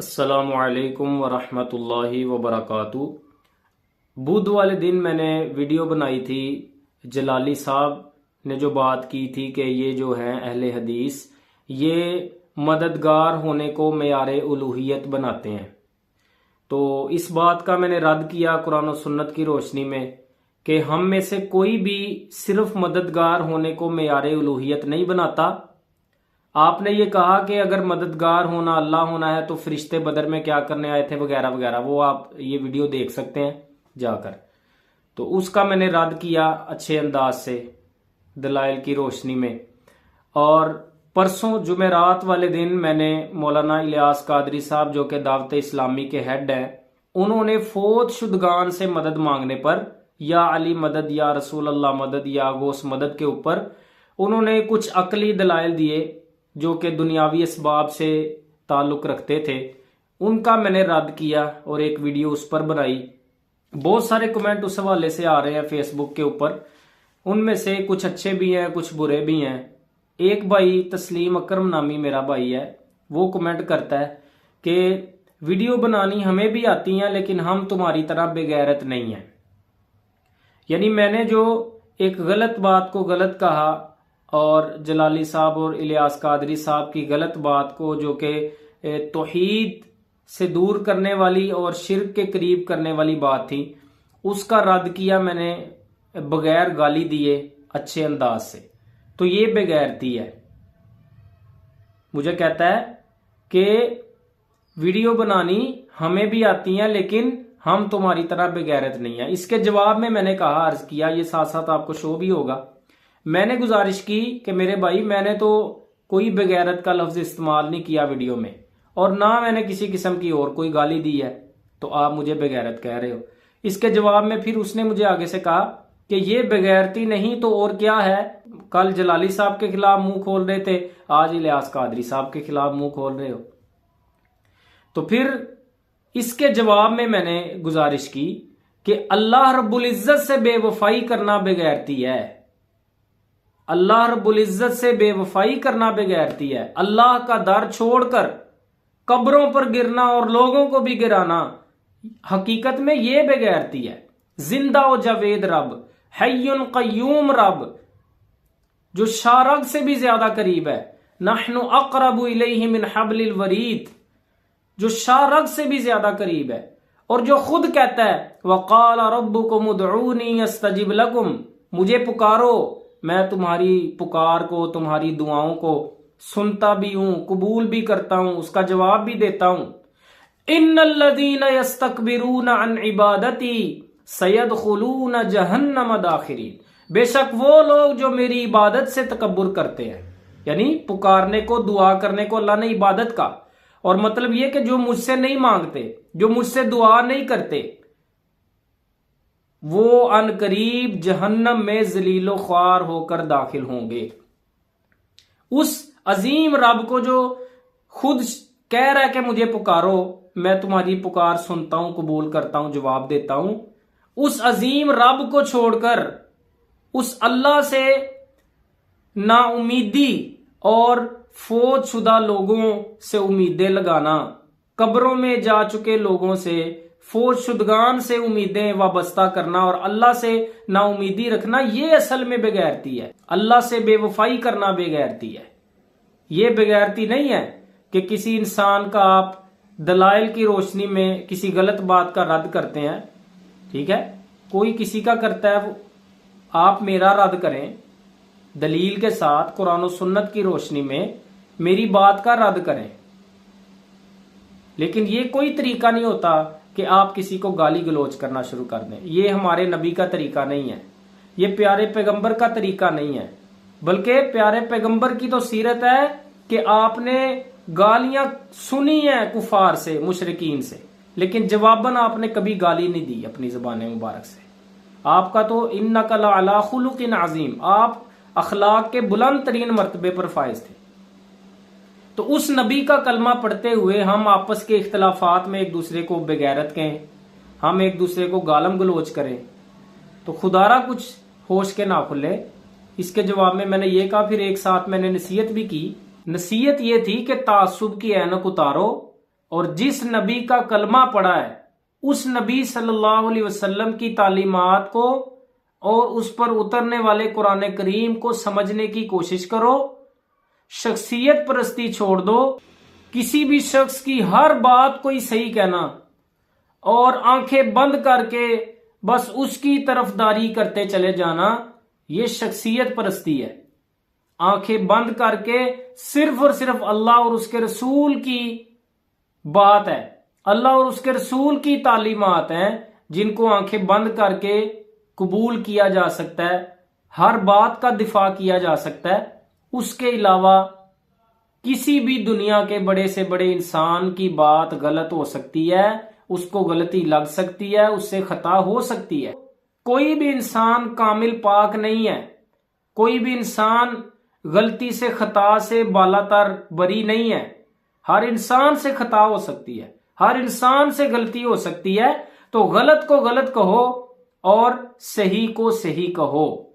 अस्सलामुअलैकुम वरहमतुल्लाहि वबरकातुहू। बुध वाले दिन मैंने वीडियो बनाई थी। जलाली साहब ने जो बात की थी कि ये जो हैं अहले हदीस ये मददगार होने को मेयारे उलूहियत बनाते हैं। तो इस बात का मैंने रद्द किया कुरान और सुन्नत की रोशनी में कि हम में से कोई भी सिर्फ मददगार होने को मेयारे उलूहियत नहीं बनाता। आपने ये कहा कि अगर मददगार होना अल्लाह होना है तो फरिश्ते बदर में क्या करने आए थे वगैरह वगैरह, वो आप ये वीडियो देख सकते हैं जाकर। तो उसका मैंने रद्द किया अच्छे अंदाज से दलाइल की रोशनी में। और परसों जुमेरात वाले दिन मैंने मौलाना इलियास कादरी साहब जो कि दावत इस्लामी के हेड हैं, उन्होंने फौत शुदगान से मदद मांगने पर या अली मदद या रसूल अल्लाह मदद या गौस मदद के ऊपर उन्होंने कुछ अकली दलाइल दिए जो कि दुनियावी इसबाब से ताल्लुक रखते थे। उनका मैंने रद्द किया और एक वीडियो उस पर बनाई। बहुत सारे कमेंट उस हवाले से आ रहे हैं फेसबुक के ऊपर, उनमें से कुछ अच्छे भी हैं कुछ बुरे भी हैं। एक भाई तस्लीम अकरम नामी मेरा भाई है, वो कमेंट करता है कि वीडियो बनानी हमें भी आती हैं लेकिन हम तुम्हारी तरह बेगैरत नहीं हैं। यानी मैंने जो एक गलत बात को गलत कहा और जलाली साहब और इलियास कादरी साहब की गलत बात को जो कि तौहीद से दूर करने वाली और शिर्क के करीब करने वाली बात थी, उसका रद्द किया मैंने बगैर गाली दिए अच्छे अंदाज से। तो ये बेगैरती है। मुझे कहता है कि वीडियो बनानी हमें भी आती है लेकिन हम तुम्हारी तरह बेगैरत नहीं है। इसके जवाब में मैंने कहा, अर्ज किया, ये साथ साथ आपको शो भी होगा, मैंने गुजारिश की कि मेरे भाई मैंने तो कोई बेगैरत का लफ्ज इस्तेमाल नहीं किया वीडियो में और ना मैंने किसी किस्म की और कोई गाली दी है, तो आप मुझे बेगैरत कह रहे हो। इसके जवाब में फिर उसने मुझे आगे से कहा कि ये बेगैरती नहीं तो और क्या है। कल जलाली साहब के खिलाफ मुंह खोल रहे थे, आज इलियास कादरी साहब के खिलाफ मुंह खोल रहे हो। तो फिर इसके जवाब में मैंने गुजारिश की कि अल्लाह रब्बुल इज्जत से बेवफाई करना बेगैरती है। अल्लाह रब्बुल इज्जत से बेवफाई करना बेगैरती है। अल्लाह का दर छोड़कर कब्रों पर गिरना और लोगों को भी गिराना, हकीकत में यह बेगैरती है। जिंदा व जावेद रब, हय्युन कय्यूम रब, जो शारग से भी ज्यादा करीब है। नहनु अक़रबु इलैहि मिन हब्लिल वरीद, जो शारग से भी ज्यादा करीब है। और जो खुद कहता है वक़ाल रब्बुकुम उदऊनी अस्तजिब लकुम, मुझे पुकारो मैं तुम्हारी पुकार को तुम्हारी दुआओं को सुनता भी हूं, कबूल भी करता हूं, उसका जवाब भी देता हूं। इन्नल्लज़ीना यस्तकबिरूना अन इबादती सयदखुलूना जहन्नम दाखिरीन, बेशक वो लोग जो मेरी इबादत से तकब्बुर करते हैं, यानी पुकारने को दुआ करने को अल्लाह ने इबादत का, और मतलब ये कि जो मुझसे नहीं मांगते, जो मुझसे दुआ नहीं करते, वो अनकरीब जहन्नम में जलीलो ख्वार होकर दाखिल होंगे। उस अजीम रब को जो खुद कह रहा है कि मुझे पुकारो मैं तुम्हारी पुकार सुनता हूं, कबूल करता हूं, जवाब देता हूं, उस अजीम रब को छोड़कर उस अल्लाह से नाउमीदी और फौत शुदा लोगों से उम्मीदें लगाना, कब्रों में जा चुके लोगों से फौत शुदगान से उम्मीदें वाबस्ता करना और अल्लाह से नाउमीदी रखना, ये असल में बेगैरती है। अल्लाह से बेवफाई करना बेगैरती है। ये बेगैरती नहीं है कि किसी इंसान का आप दलाइल की रोशनी में किसी गलत बात का रद्द करते हैं। ठीक है, कोई किसी का करता है, आप मेरा रद्द करें दलील के साथ, कुरान और सुन्नत की रोशनी में मेरी बात का रद्द करें। लेकिन ये कोई तरीका नहीं होता कि आप किसी को गाली गलोच करना शुरू कर दें। ये हमारे नबी का तरीका नहीं है, ये प्यारे पैगंबर का तरीका नहीं है। बल्कि प्यारे पैगंबर की तो सीरत है कि आपने गालियां सुनी हैं कुफार से, मुशरिकीन से, लेकिन जवाबन आपने कभी गाली नहीं दी अपनी ज़बान मुबारक से। आपका तो इन्नका लअला खुलुकिन अज़ीम, आप अखलाक के बुलंद तरीन मर्तबे पर फाइज थे। तो उस नबी का कलमा पढ़ते हुए हम आपस के इख्तलाफात में एक दूसरे को बेगैरत कहें, हम एक दूसरे को गालम गलोच करें, तो खुदारा कुछ होश के ना खुले। इसके जवाब में मैंने ये कहा, फिर एक साथ मैंने नसीहत भी की। नसीहत ये थी कि तासुब की ऐनक उतारो, और जिस नबी का कलमा पढ़ा है उस नबी सल्लल्लाहु अलैहि वसल्लम की तालीमात को और उस पर उतरने वाले कुरान करीम को समझने की कोशिश करो। शख्सियत परस्ती छोड़ दो। किसी भी शख्स की हर बात को ही सही कहना और आंखें बंद करके बस उसकी तरफदारी करते चले जाना, यह शख्सियत परस्ती है। आंखें बंद करके सिर्फ और सिर्फ अल्लाह और उसके रसूल की बात है, अल्लाह और उसके रसूल की तालीमात हैं जिनको आंखें बंद करके कबूल किया जा सकता है, हर बात का दिफा किया जा सकता है। उसके अलावा किसी भी दुनिया के बड़े से बड़े इंसान की बात गलत हो सकती है, उसको गलती लग सकती है, उससे खता हो सकती है। कोई भी इंसान कामिल पाक नहीं है, कोई भी इंसान गलती से खता से बालातर बरी नहीं है। हर इंसान से खता हो सकती है, हर इंसान से गलती हो सकती है। तो गलत को गलत कहो और सही को सही कहो।